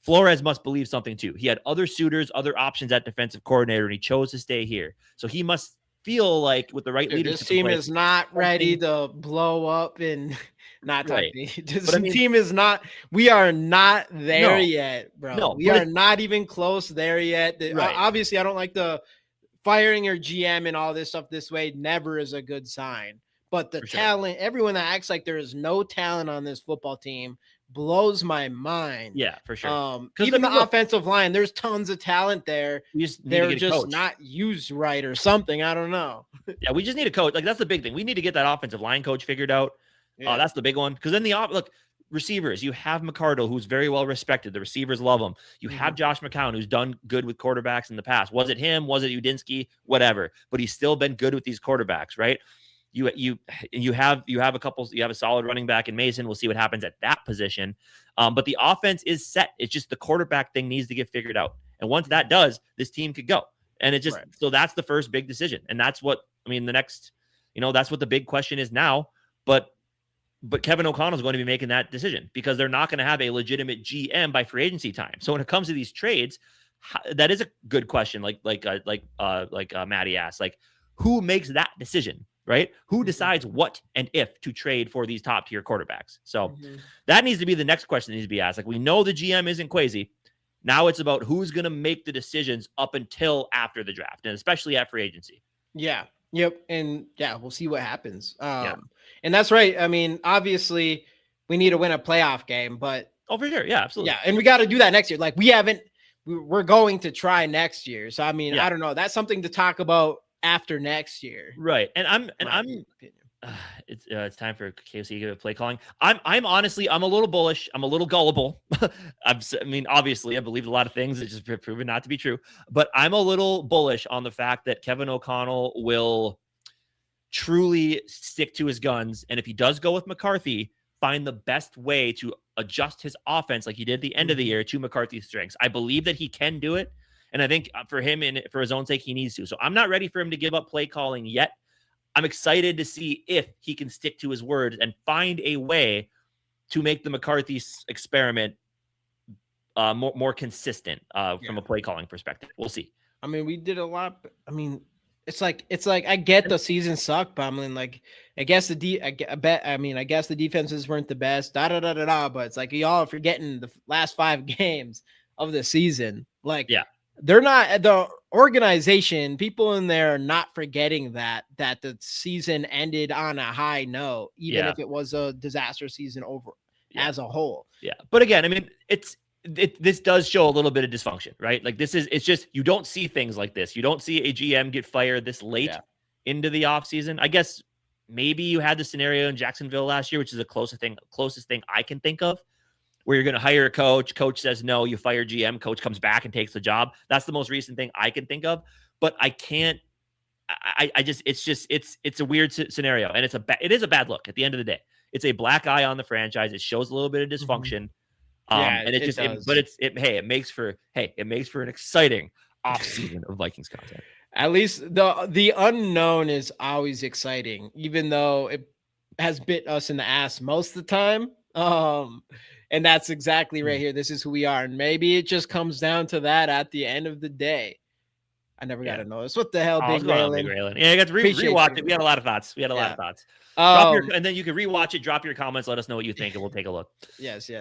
Flores must believe something too. He had other suitors, other options at defensive coordinator, and he chose to stay here. So he must feel like with the right leadership. This team is not ready to blow up and not right. This team is not. We are not there yet, bro. No, we are not even close there yet. Right. Obviously, I don't like the firing your GM and all this stuff this way. Never is a good sign. But the talent, everyone that acts like there is no talent on this football team blows my mind. Yeah, for sure. Even the offensive line, there's tons of talent there. They're just not used right or something. I don't know. Yeah, we just need a coach. Like, that's the big thing. We need to get that offensive line coach figured out. Yeah. That's the big one. Because then look, receivers, you have McCardle, who's very well respected. The receivers love him. You have Josh McCown, who's done good with quarterbacks in the past. Was it him? Was it Udinsky? Whatever. But he's still been good with these quarterbacks, right? You have a solid running back in Mason. We'll see what happens at that position. But the offense is set. It's just the quarterback thing needs to get figured out. And once that does, this team could go. And it just, so that's the first big decision. And that's what, the next, that's what the big question is now. But Kevin O'Connell is going to be making that decision because they're not going to have a legitimate GM by free agency time. So when it comes to these trades, that is a good question. Like Maddie asked, like, who makes that decision? Right? Who decides what and if to trade for these top tier quarterbacks? So that needs to be the next question that needs to be asked. Like, we know the GM isn't Kwesi. Now it's about who's going to make the decisions up until after the draft, and especially at free agency. Yeah. Yep. And we'll see what happens. And that's right. I mean, obviously we need to win a playoff game, but for sure. Yeah, absolutely. Yeah. And we got to do that next year. Like, we're going to try next year. So, I mean, I don't know. That's something to talk about after next year. Right. And it's time for KOC play calling. I'm honestly, I'm a little bullish. I'm a little gullible. Obviously I believe a lot of things. It's just proven not to be true, but I'm a little bullish on the fact that Kevin O'Connell will truly stick to his guns. And if he does go with McCarthy, find the best way to adjust his offense like he did at the end of the year to McCarthy's strengths. I believe that he can do it. And I think for him and for his own sake, he needs to. So I'm not ready for him to give up play calling yet. I'm excited to see if he can stick to his words and find a way to make the McCarthy experiment more consistent from a play calling perspective. We'll see. I mean, we did a lot. I mean, it's like I get the season sucked, but I mean, like, I guess the defenses weren't the best. But it's like y'all are forgetting the last 5 games of the season. Like, they're not, the organization, people in there are not forgetting that the season ended on a high note, even if it was a disaster season over as a whole. Yeah. But again, I mean, this does show a little bit of dysfunction, right? Like, it's just, you don't see things like this. You don't see a GM get fired this late into the offseason. I guess maybe you had the scenario in Jacksonville last year, which is the closest thing I can think of, where you're going to hire a coach says no, you fire GM, coach comes back and takes the job. That's the most recent thing I can think of, but I can't, it's a weird scenario, and it is a bad look at the end of the day. It's a black eye on the franchise. It shows a little bit of dysfunction. And it makes for an exciting offseason of Vikings content. At least the unknown is always exciting, even though it has bit us in the ass most of the time. And that's exactly right here. This is who we are. And maybe it just comes down to that at the end of the day. I never got to know this. What the hell, Big Raylan? Yeah, I got to rewatch it. We had a lot of thoughts. And then you can rewatch it, drop your comments, let us know what you think, and we'll take a look. Yes.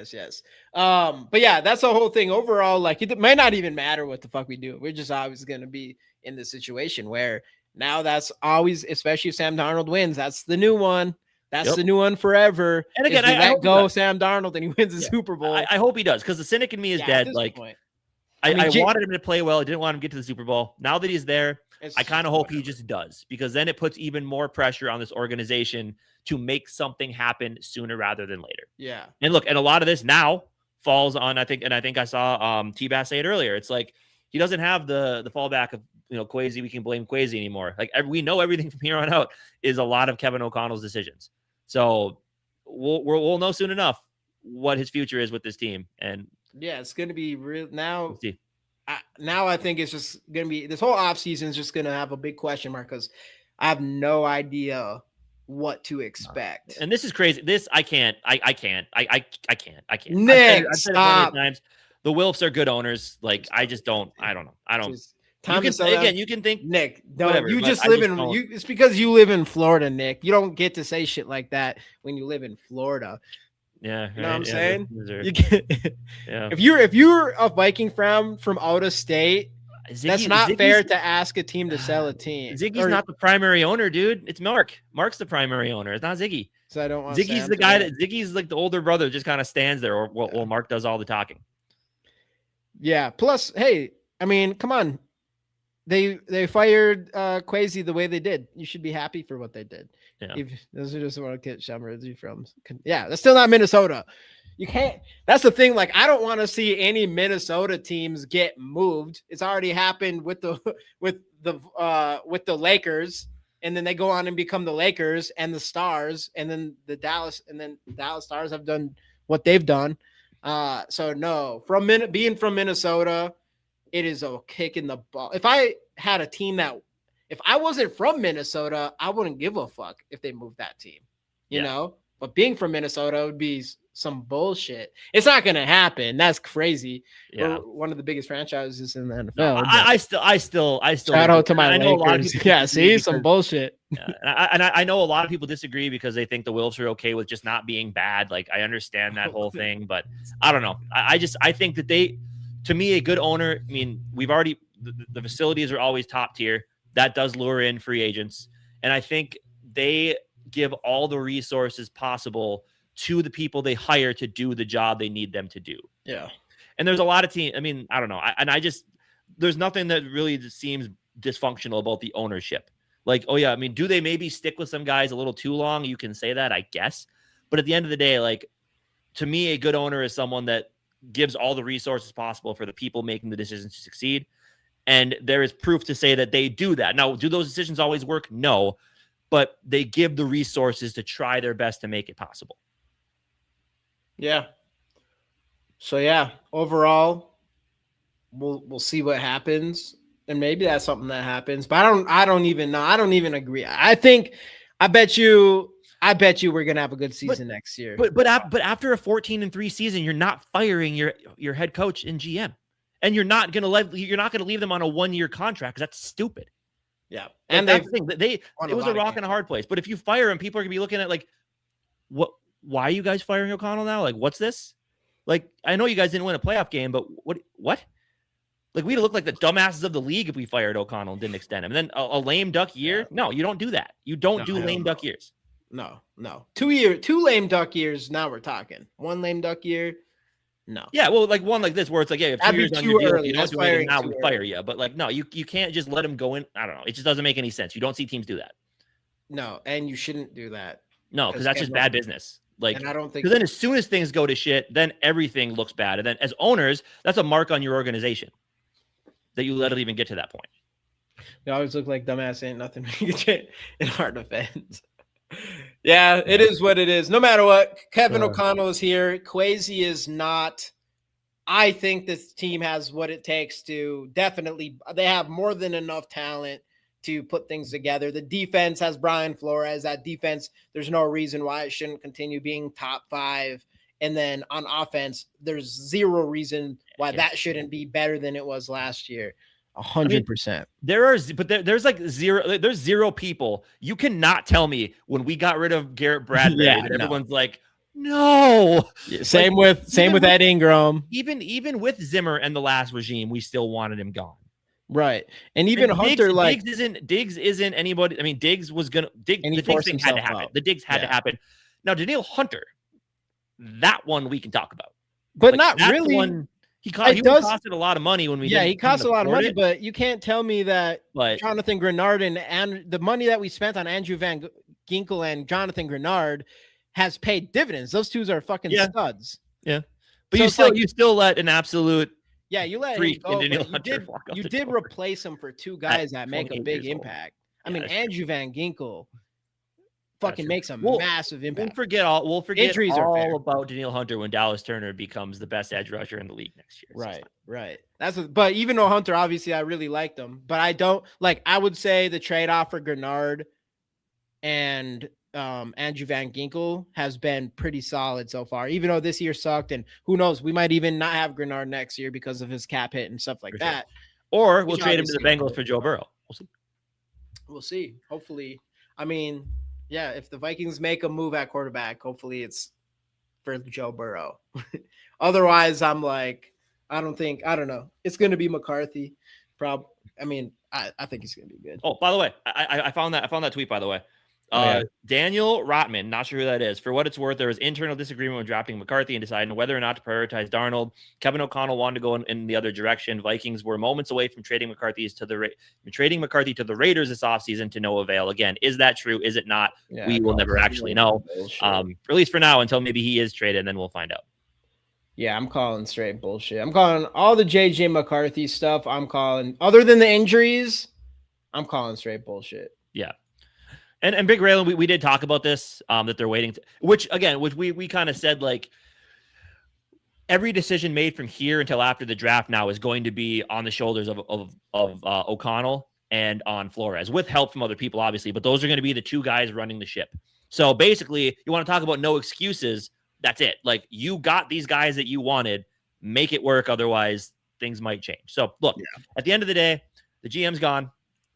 But yeah, that's the whole thing. Overall, like, it might not even matter what the fuck we do. We're just always going to be in this situation where now that's always, especially if Sam Darnold wins, that's the new one. That's the new one forever. And again, I let go Sam Darnold and he wins the Super Bowl. I hope he does, because the cynic in me is dead. Like, I wanted him to play well. I didn't want him to get to the Super Bowl. Now that he's there, I kind of hope he just does, because then it puts even more pressure on this organization to make something happen sooner rather than later. Yeah. And look, and a lot of this now falls on, I think I saw T-Bass say it earlier. It's like, he doesn't have the fallback of Kwesi, we can blame Kwesi anymore. Like we know everything from here on out is a lot of Kevin O'Connell's decisions. So we'll know soon enough what his future is with this team. And yeah, it's going to be real now. We'll see. Now I think it's just going to be this whole offseason is just going to have a big question mark because I have no idea what to expect. And this is crazy. This I can't. I can't. Nick, I've said it plenty of times. The Wilfs are good owners. Like I just don't. I don't know. I don't. You can say again. You can think Nick. Don't whatever, you just live in you? It's because you live in Florida, Nick. You don't get to say shit like that when you live in Florida. Yeah, right. You know what I'm saying? You can, yeah. If you're a Viking from out of state, that's not fair to ask a team to sell a team. Ziggy's not the primary owner, dude. It's Mark. Mark's the primary owner. It's not Ziggy. So I don't want Ziggy's the guy that Ziggy's like the older brother, just kind of stands there, or Mark does all the talking. Yeah. Plus, hey, I mean, come on. They fired Kwesi the way they did. You should be happy for what they did. Yeah. Those are just what I get Shamrozy from. Yeah, that's still not Minnesota. You can't. That's the thing. Like, I don't want to see any Minnesota teams get moved. It's already happened with the Lakers, and then they go on and become the Lakers and the Stars, and then the Dallas Stars have done what they've done. So no, being from Minnesota, it is a kick in the ball. If I had a team if I wasn't from Minnesota, I wouldn't give a fuck if they moved that team, you know? But being from Minnesota would be some bullshit. It's not going to happen. That's crazy. Yeah. We're one of the biggest franchises in the NFL. No, I still shout out to my Lakers. Yeah, see, some bullshit. Yeah, and I know a lot of people disagree because they think the Wilfs are okay with just not being bad. Like, I understand that whole thing, but I don't know. I think that to me, a good owner, I mean, we've already, the facilities are always top tier. That does lure in free agents. And I think they give all the resources possible to the people they hire to do the job they need them to do. Yeah. And there's a lot of teams. I mean, I don't know. There's nothing that really seems dysfunctional about the ownership. Like, oh yeah, I mean, do they maybe stick with some guys a little too long? You can say that, I guess. But at the end of the day, like, to me, a good owner is someone that gives all the resources possible for the people making the decisions to succeed. And there is proof to say that they do that. Now, do those decisions always work? No, but they give the resources to try their best to make it possible. Yeah. So yeah, overall, we'll see what happens, and maybe that's something that happens. But I don't even know. I don't even agree. I bet you we're gonna have a good season next year. But after a 14-3 season, you're not firing your head coach and GM. And you're not gonna leave them on a 1-year contract because that's stupid. Yeah, and that's the thing. It was a rock and a hard place. But if you fire him, people are gonna be looking at like, what? Why are you guys firing O'Connell now? Like, what's this? Like, I know you guys didn't win a playoff game, but what? Like, we'd look like the dumbasses of the league if we fired O'Connell and didn't extend him. And then a lame duck year? No, you don't do that. You don't do lame duck years. No. 2 lame duck years. Now we're talking 1 lame duck year. No. Yeah, well, like one like this where it's like, yeah, you have 2 years on your deal, you don't do anything now, we fire you. But like, no, you can't just let him go in. I don't know. It just doesn't make any sense. You don't see teams do that. No, and you shouldn't do that. No, because that's just bad business. Like, and I don't think because then as soon as things go to shit, then everything looks bad. And then as owners, that's a mark on your organization that you let it even get to that point. We always look like dumbass ain't nothing in our defense. Yeah, it is what it is. No matter what, Kevin O'Connell is here. Kwesi is not. I think this team has what it takes to definitely. They have more than enough talent to put things together. The defense has Brian Flores. That defense, there's no reason why it shouldn't continue being top 5. And then on offense, there's zero reason why that shouldn't be better than it was last year. 100%. There's like zero. There's zero people. You cannot tell me when we got rid of Garrett Bradbury that everyone's like, no. Yeah, same with Ed Ingram. Even with Zimmer and the last regime, we still wanted him gone. Right. And even Hunter, Diggs isn't anybody. I mean, Diggs was gonna the Diggs thing had to happen. The Diggs had to happen. Now, Daniil Hunter, that one we can talk about, but like, not really. He costed a lot of money when we. Yeah, he cost a lot of money, but you can't tell me that Jonathan Grenard and the money that we spent on Andrew Van Ginkel and Jonathan Grenard has paid dividends. Those two are fucking studs. Yeah, but so you still let an absolute Yeah, you let him freak go, and Danielle but Hunter walk out you the did door replace him for two guys that make a 28 big years old. impact. I Yeah, mean, that's true. Andrew Van Ginkel That's fucking true. makes a We'll massive impact. we'll forget Injuries are fair. all about Danielle Hunter when Dallas Turner becomes the best edge rusher in the league next year. Right, right. But even though Hunter, obviously, I really liked him, but I don't like. I would say the trade off for Gernard and Andrew Van Ginkel has been pretty solid so far. Even though this year sucked, and who knows, we might even not have Gernard next year because of his cap hit and stuff like that. Or we'll trade him to the Bengals for Joe Burrow. We'll see. We'll see. Hopefully, I mean, yeah, if the Vikings make a move at quarterback, hopefully it's for Joe Burrow. Otherwise, I'm like, I don't know. It's going to be McCarthy. I think it's going to be good. Oh, by the way, I found that tweet, by the way. Daniel Rotman, not sure who that is. For what it's worth, there was internal disagreement with drafting McCarthy and deciding whether or not to prioritize Darnold. Kevin O'Connell wanted to go in the other direction. Vikings were moments away from trading McCarthy to the Raiders this offseason to no avail. Again, is that true? Is it not? Yeah, we will never actually know. At least for now, until maybe he is traded, and then we'll find out. Yeah, I'm calling straight bullshit. I'm calling all the JJ McCarthy stuff. I'm calling, other than the injuries, I'm calling straight bullshit. Yeah. And Big Raylan, we did talk about this, that they're waiting to, which we kind of said, like, every decision made from here until after the draft now is going to be on the shoulders of O'Connell and on Flores, with help from other people, obviously, but those are going to be the two guys running the ship. So basically, you want to talk about no excuses. That's it. Like, you got these guys that you wanted, make it work. Otherwise things might change. So look, at the end of the day, the GM's gone.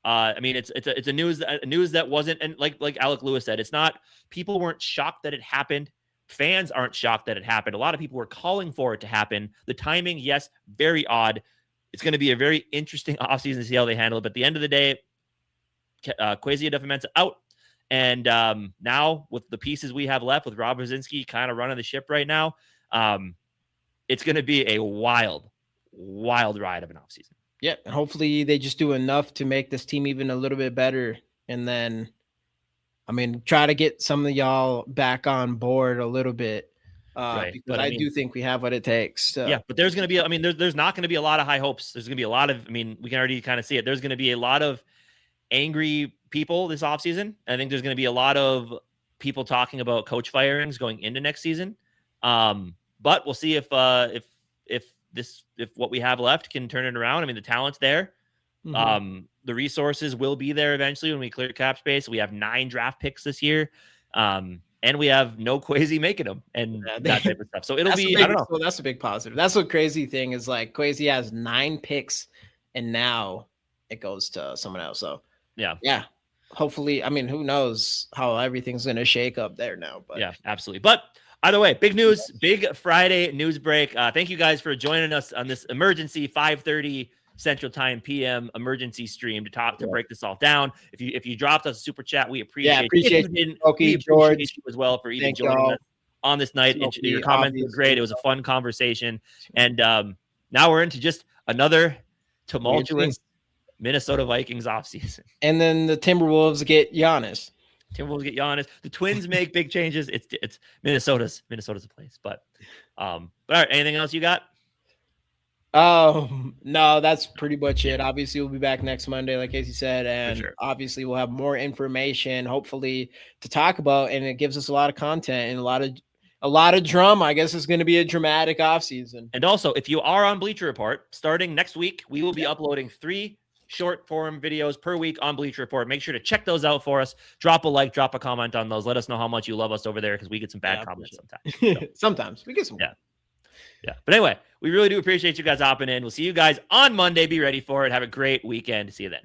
I mean, it's a news that wasn't, and like Alec Lewis said, it's not, people weren't shocked that it happened. Fans aren't shocked that it happened. A lot of people were calling for it to happen. The timing, yes, very odd. It's going to be a very interesting offseason to see how they handle it. But at the end of the day, Kwesi Adofo-Mensah out. And now with the pieces we have left, with Rob Brzezinski kind of running the ship right now, it's going to be a wild ride of an offseason. Yeah, hopefully they just do enough to make this team even a little bit better. And then, I mean, try to get some of y'all back on board a little bit. Because I do think we have what it takes. So. Yeah, but there's going to be, there's not going to be a lot of high hopes. There's going to be a lot of, we can already kind of see it. There's going to be a lot of angry people this offseason. I think there's going to be a lot of people talking about coach firings going into next season. But we'll see if what we have left can turn it around. I mean, the talent's there. Mm-hmm. The resources will be there eventually when we clear cap space. We have 9 draft picks this year. And we have no Kwesi making them and that type of stuff. So it'll be, I don't know. So that's a big positive. That's what crazy thing is, like, Kwesi has 9 picks and now it goes to someone else. So yeah. Hopefully, who knows how everything's going to shake up there now, but yeah, absolutely. But either way, big news, big Friday news break. Thank you guys for joining us on this emergency 5:30 Central Time PM emergency stream to break this all down. If you dropped us a super chat, we appreciate it. We appreciate you as well for even joining us on this night. Your comments were great. It was a fun conversation. And now we're into just another tumultuous Minnesota Vikings offseason. And then the Timberwolves get Giannis. The Twins make big changes. It's Minnesota's a place. But all right, anything else you got? No, that's pretty much it. Obviously, we'll be back next Monday, like Casey said, and obviously we'll have more information, hopefully, to talk about, and it gives us a lot of content and a lot of drama. I guess it's going to be a dramatic offseason. And also, if you are on Bleacher Report, starting next week, we will be uploading 3 short form videos per week on Bleacher Report. Make sure to check those out for us. Drop a like, drop a comment on those. Let us know how much you love us over there, because we get some bad comments sometimes. So. Sometimes we get some. Yeah. But anyway, we really do appreciate you guys hopping in. We'll see you guys on Monday. Be ready for it. Have a great weekend. See you then.